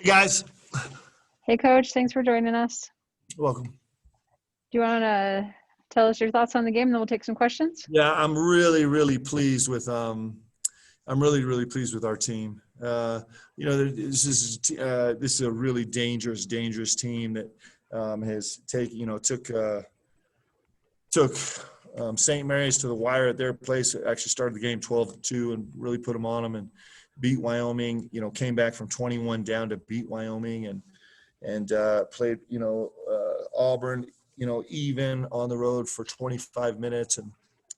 Hey guys, Hey, Coach. Thanks for joining us. welcome. Do you want to tell us your thoughts on the game, and then we'll take some questions? Yeah, I'm really pleased with I'm really pleased with our team. This is a really dangerous team that has taken took St. Mary's to the wire at their place. Actually started the game 12-2 and really put them on them and beat Wyoming. Came back from 21 down to beat Wyoming and played Auburn. Even on the road for 25 minutes and.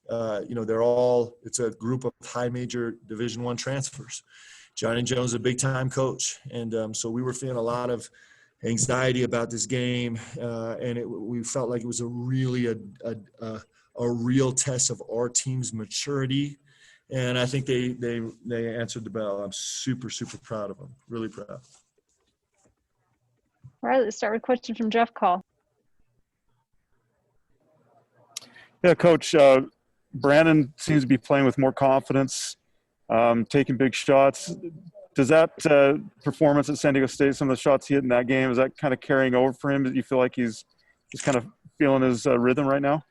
It's a group of high major Division I transfers. Johnny Jones is a big time coach. And so we were feeling a lot of anxiety about this game. We felt like it was a real test of our team's maturity. And I think they answered the bell. I'm super proud of them. Really proud. All right, let's start with a question from Jeff Call. Yeah, Coach, Brandon seems to be playing with more confidence, taking big shots. Does that performance at San Diego State, some of the shots he hit in that game, is that kind of carrying over for him? Do you feel like he's kind of feeling his rhythm right now?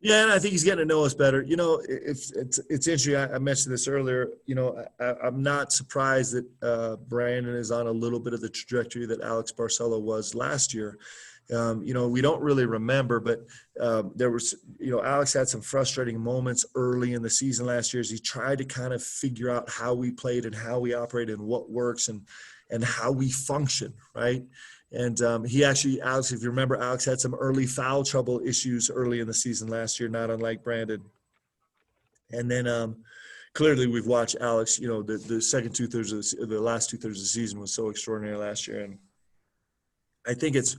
Yeah, and I think he's getting to know us better. It's interesting. I mentioned this earlier. I'm not surprised that Brandon is on a little bit of the trajectory that Alex Barcelo was last year. We don't really remember, but there was, Alex had some frustrating moments early in the season last year as he tried to kind of figure out how we played and how we operated and what works and how we function, right? And Alex, if you remember, Alex had some early foul trouble issues early in the season last year, not unlike Brandon. And then clearly we've watched Alex, the second two-thirds of the last two-thirds of the season was so extraordinary last year. And I think it's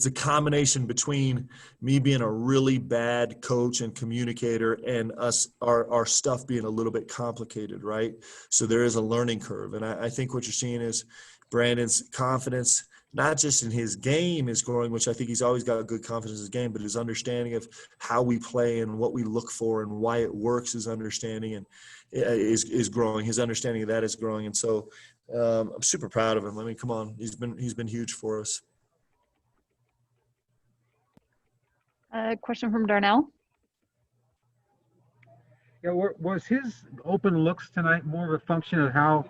a combination between me being a really bad coach and communicator and our stuff being a little bit complicated, right? So there is a learning curve. And I think what you're seeing is Brandon's confidence, not just in his game is growing, which I think he's always got good confidence in his game, but his understanding of how we play and what we look for and why it works is understanding and is growing. His understanding of that is growing. And so I'm super proud of him. I mean, come on, he's been huge for us. Question from Darnell. Yeah, was his open looks tonight more of a function of how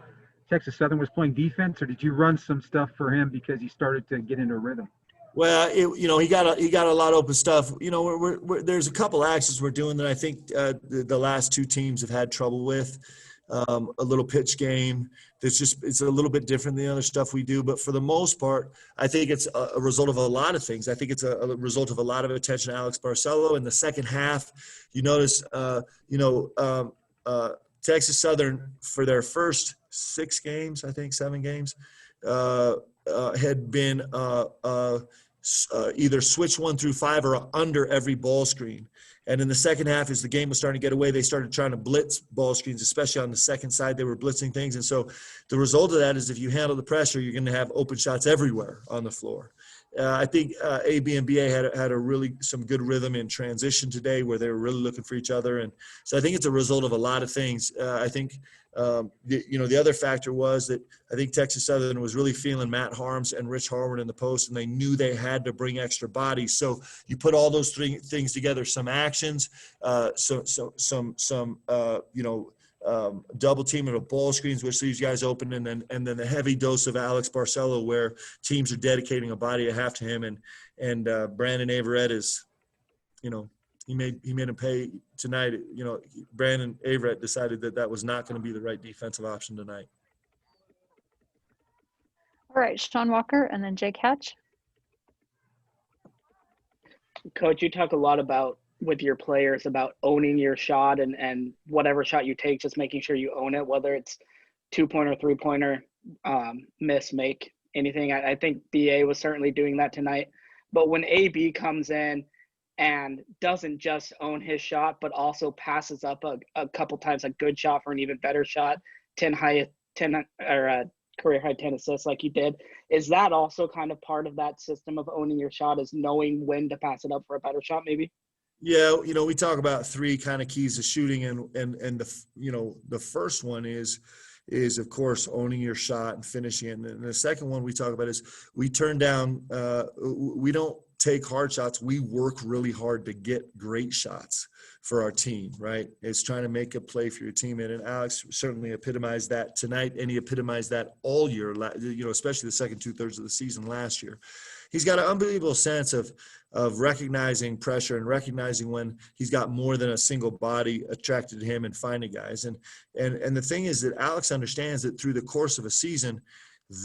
Texas Southern was playing defense, or did you run some stuff for him because he started to get into a rhythm? Well, he got a lot of open stuff. There's a couple actions we're doing that I think the last two teams have had trouble with. A little pitch game it's a little bit different than the other stuff we do, but for the most part, I think it's a result of a lot of things. I think it's a result of a lot of attention to Alex Barcelo. In the second half, you notice, Texas Southern for their first 7 games, had been either switch 1 through 5 or under every ball screen. And in the second half, as the game was starting to get away, they started trying to blitz ball screens, especially on the second side. They were blitzing things. And so the result of that is if you handle the pressure, you're going to have open shots everywhere on the floor. I think AB and BA had some good rhythm in transition today where they were really looking for each other. And so I think it's a result of a lot of things. I think, the other factor was that I think Texas Southern was really feeling Matt Harms and Rich Harward in the post, and they knew they had to bring extra bodies. So you put all those three things together, some actions, double teaming of ball screens, which leaves guys open, and then the heavy dose of Alex Barcelo, where teams are dedicating a body and a half to him, and Brandon Averett is, he made him pay tonight. Brandon Averett decided that was not going to be the right defensive option tonight. All right, Sean Walker and then Jake Hatch. Coach, you talk a lot about with your players about owning your shot and whatever shot you take, just making sure you own it, whether it's 2-pointer, 3-pointer, miss, make, anything. I think BA was certainly doing that tonight. But when AB comes in and doesn't just own his shot, but also passes up a couple times a good shot for an even better shot, career high 10 assists like he did, is that also kind of part of that system of owning your shot, is knowing when to pass it up for a better shot maybe? Yeah, we talk about 3 kind of keys to shooting, and the first one is is, of course, owning your shot and finishing it. And the second one we talk about is we turn down, we don't take hard shots. We work really hard to get great shots for our team, right? It's trying to make a play for your teammate. And Alex certainly epitomized that tonight, and he epitomized that all year, especially the second 2/3 of the season last year. He's got an unbelievable sense of recognizing pressure and recognizing when he's got more than a single body attracted to him and finding guys. And the thing is that Alex understands that through the course of a season,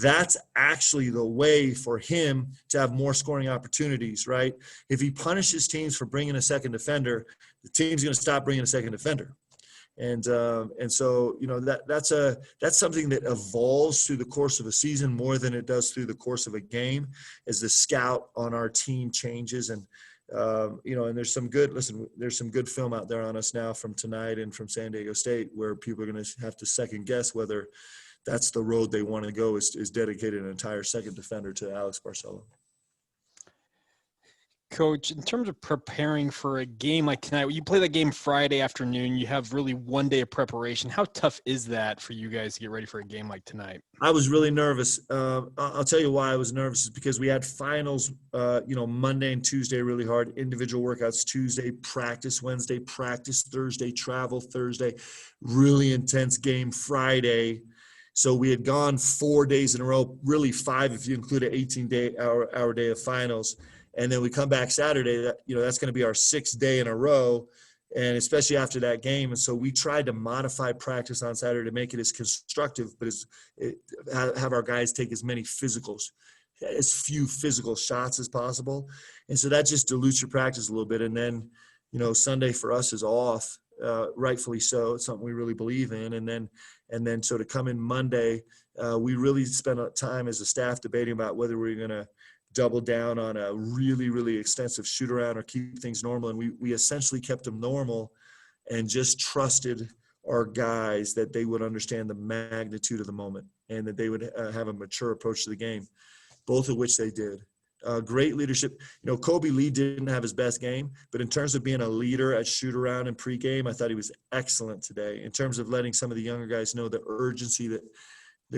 that's actually the way for him to have more scoring opportunities, right? If he punishes teams for bringing a second defender, the team's going to stop bringing a second defender. And so, that's something that evolves through the course of a season more than it does through the course of a game, as the scout on our team changes. And, and there's some good film out there on us now from tonight and from San Diego State, where people are going to have to second guess whether that's the road they want to go, is dedicated an entire second defender to Alex Barcelo. Coach, in terms of preparing for a game like tonight, you play that game Friday afternoon, you have really one day of preparation. How tough is that for you guys to get ready for a game like tonight? I was really nervous. I'll tell you why I was nervous is because we had finals, Monday and Tuesday really hard, individual workouts Tuesday, practice Wednesday, practice Thursday, travel Thursday, really intense game Friday. So we had gone 4 days in a row, really 5 if you include an 18-hour day of finals. And then we come back Saturday, that's going to be our 6th day in a row, and especially after that game. And so we tried to modify practice on Saturday to make it as constructive, but have our guys take as few physical shots as possible. And so that just dilutes your practice a little bit. And then, Sunday for us is off, rightfully so. It's something we really believe in. And then so to come in Monday, we really spent time as a staff debating about whether we're going to double down on a really, really extensive shoot around or keep things normal. And we essentially kept them normal and just trusted our guys that they would understand the magnitude of the moment and that they would have a mature approach to the game, both of which they did. Great leadership. Kobe Lee didn't have his best game, but in terms of being a leader at shoot around and pregame, I thought he was excellent today. In terms of letting some of the younger guys know the urgency that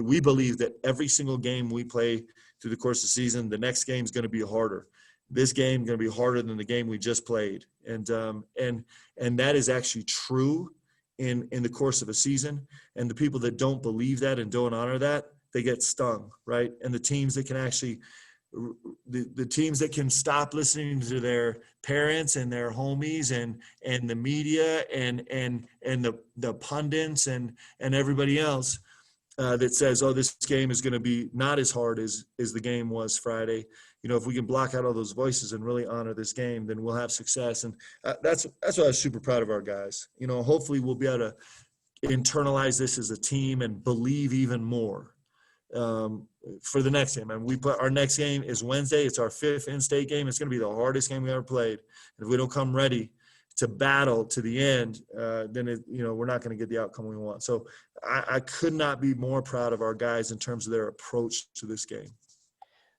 we believe that every single game we play through the course of the season, the next game is going to be harder. This game is going to be harder than the game we just played. And that is actually true in the course of a season. And the people that don't believe that and don't honor that, they get stung, right? And the teams that can actually the teams that can stop listening to their parents and their homies and the media and the pundits and everybody else that says, oh, this game is going to be not as hard as the game was Friday. If we can block out all those voices and really honor this game, then we'll have success. And that's why I was super proud of our guys. Hopefully we'll be able to internalize this as a team and believe even more for the next game. And our next game is Wednesday. It's our 5th in-state game. It's going to be the hardest game we ever played. And if we don't come ready to battle to the end, then we're not going to get the outcome we want. So I could not be more proud of our guys in terms of their approach to this game.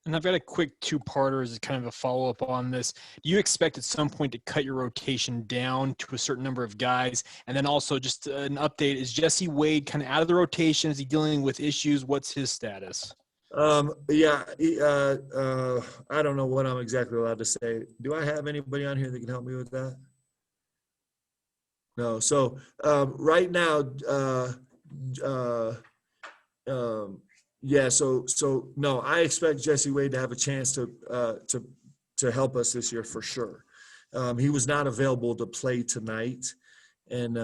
And I've got a quick 2-parter as kind of a follow-up on this. Do you expect at some point to cut your rotation down to a certain number of guys? And then also just an update, is Jesse Wade kind of out of the rotation? Is he dealing with issues? What's his status? I don't know what I'm exactly allowed to say. Do I have anybody on here that can help me with that? No. So right now, So no, I expect Jesse Wade to have a chance to help us this year for sure. He was not available to play tonight, and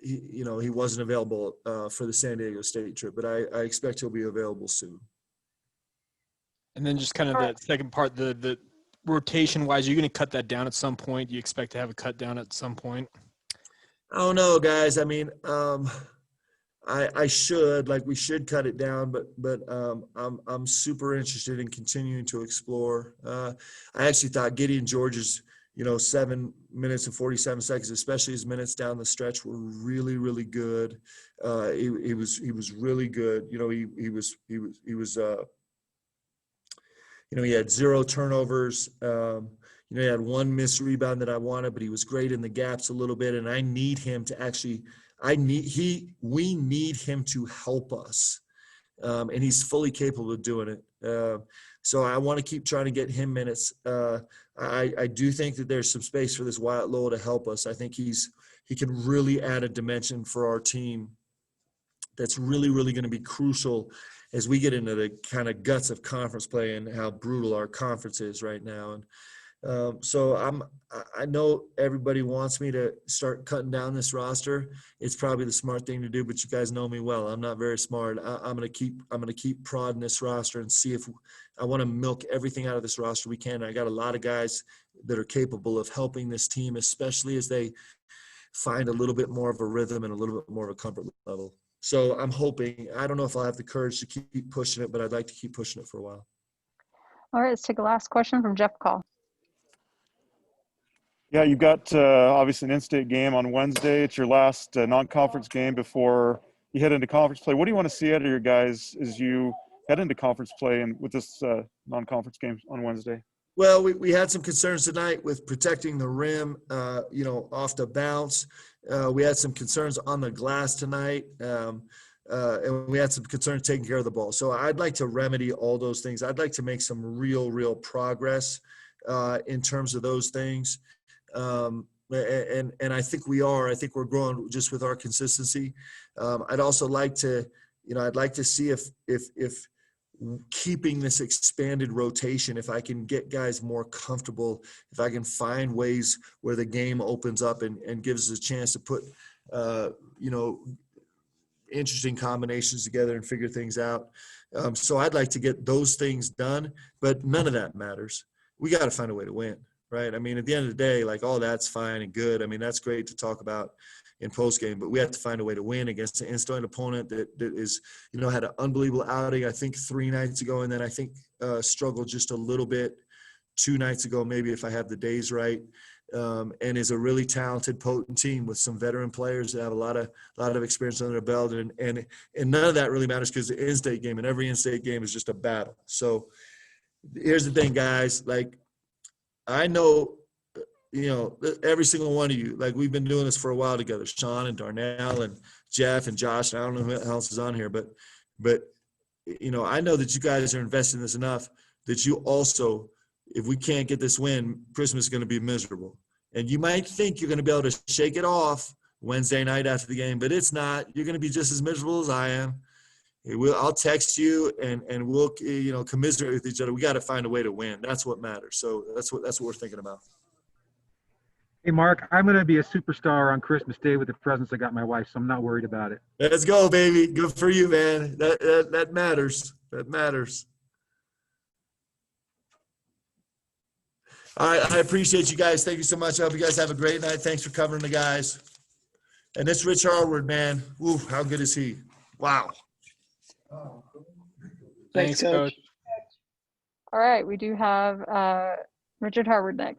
he wasn't available for the San Diego State trip. But I expect he'll be available soon. And then just kind of that second part, the rotation wise, are you going to cut that down at some point? Do you expect to have a cut down at some point? I don't know, guys. I mean, we should cut it down, but I'm super interested in continuing to explore. I actually thought Gideon George's 7 minutes and 47 seconds, especially his minutes down the stretch, were really, really good. He was really good. He had 0 turnovers. He had 1 missed rebound that I wanted, but he was great in the gaps a little bit, and I need him to actually we need him to help us. And he's fully capable of doing it. So I want to keep trying to get him minutes. I do think that there's some space for this Wyatt Lowell to help us. I think he can really add a dimension for our team that's really, really going to be crucial as we get into the kind of guts of conference play and how brutal our conference is right now. And so I know everybody wants me to start cutting down this roster. It's probably the smart thing to do, but you guys know me well. I'm not very smart. I'm going to keep prodding this roster and see if I want to milk everything out of this roster we can. I got a lot of guys that are capable of helping this team, especially as they find a little bit more of a rhythm and a little bit more of a comfort level. So I'm hoping, I don't know if I'll have the courage to keep pushing it, but I'd like to keep pushing it for a while. All right, let's take a last question from Jeff Call. Yeah, you've got obviously an in-state game on Wednesday. It's your last non-conference game before you head into conference play. What do you want to see out of your guys as you head into conference play and with this non-conference game on Wednesday? Well, we had some concerns tonight with protecting the rim, off the bounce. We had some concerns on the glass tonight, and we had some concerns taking care of the ball. So I'd like to remedy all those things. I'd like to make some real progress in terms of those things. And I think we are. I think we're growing just with our consistency. I'd also like to, I'd like to see if keeping this expanded rotation, if I can get guys more comfortable, if I can find ways where the game opens up and gives us a chance to put, interesting combinations together and figure things out. So I'd like to get those things done, but none of that matters. We got to find a way to win, right? I mean, at the end of the day, like, all that's fine and good. I mean, that's great to talk about in postgame, but we have to find a way to win against an in-state opponent that is, had an unbelievable outing, I think 3 nights ago. And then I think struggled just a little bit 2 nights ago, maybe if I have the days right. And is a really talented, potent team with some veteran players that have a lot of experience under their belt. And none of that really matters because the in-state game, and every in-state game is just a battle. So here's the thing, guys. Like, I know, every single one of you, like, we've been doing this for a while together, Sean and Darnell and Jeff and Josh, and I don't know who else is on here, but I know that you guys are invested in this enough that you also, if we can't get this win, Christmas is going to be miserable. And you might think you're going to be able to shake it off Wednesday night after the game, but it's not. You're going to be just as miserable as I am. I'll text you and we'll, commiserate with each other. We got to find a way to win. That's what matters. So that's what we're thinking about. Hey, Mark, I'm going to be a superstar on Christmas Day with the presents I got my wife, so I'm not worried about it. Let's go, baby. Good for you, man. That matters. That matters. All right, I appreciate you guys. Thank you so much. I hope you guys have a great night. Thanks for covering the guys. And this Rich Harward, man. Ooh, how good is he? Wow. Thanks, Coach. All right, we do have Richard Harward next.